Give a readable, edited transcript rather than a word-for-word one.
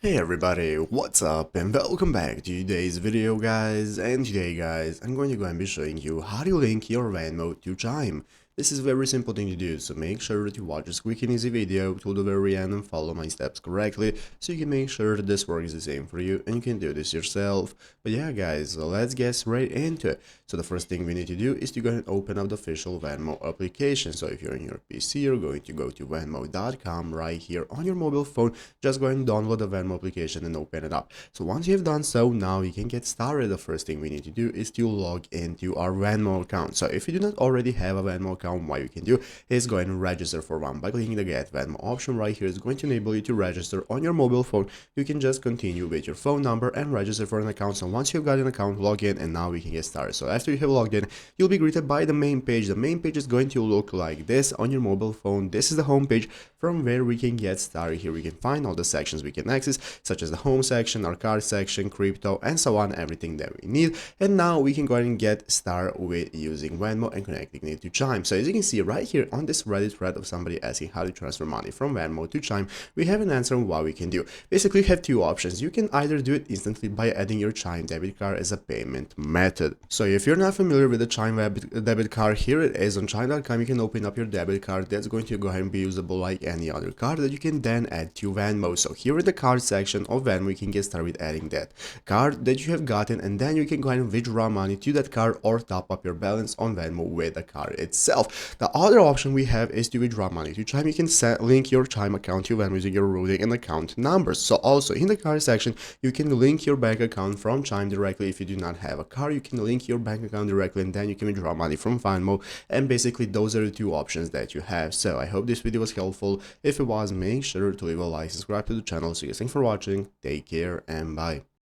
Hey everybody, what's up and welcome back to today's video guys, and today guys I'm going to go and be showing you how to link your Venmo to Chime. This is a very simple thing to do, so make sure that you watch this quick and easy video till the very end and follow my steps correctly so you can make sure that this works the same for you and you can do this yourself. But yeah guys, so let's get straight into it. So the first thing we need to do is to go and open up the official Venmo application. So if you're on your PC, you're going to go to venmo.com right here on your mobile phone. Just go and download the Venmo application and open it up. So once you've done so, now you can get started. The first thing we need to do is to log into our Venmo account. So if you do not already have a Venmo account, what you can do is go and register for one by clicking the Get Venmo option right here. It's going to enable you to register on your mobile phone. You can just continue with your phone number and register for an account. So once you've got an account, log in, and now we can get started. So after you have logged in, you'll be greeted by the main page. The main page is going to look like this on your mobile phone. This is the home page from where we can get started. Here we can find all the sections we can access, such as the home section, our card section, crypto, and so on, everything that we need. And now we can go ahead and get started with using Venmo and connecting it to Chime. So as you can see right here on this Reddit thread of somebody asking how to transfer money from Venmo to Chime, we have an answer on what we can do. Basically, you have two options. You can either do it instantly by adding your Chime debit card as a payment method. So if you're not familiar with the Chime debit card, here it is on chime.com. You can open up your debit card. That's going to go ahead and be usable like any other card that you can then add to Venmo. So here in the card section of Venmo, you can get started with adding that card that you have gotten, and then you can go ahead and withdraw money to that card or top up your balance on Venmo with the card itself. The other option we have is to withdraw money to Chime. You can link your Chime account to Venmo using your routing and account numbers. So also in the card section, you can link your bank account from Chime directly. If you do not have a card, you can link your bank account directly, and then you can withdraw money from Venmo. And basically those are the two options that you have. So I hope this video was helpful. If it was, make sure to leave a like, subscribe to the channel. So guys, thanks for watching, take care, and bye.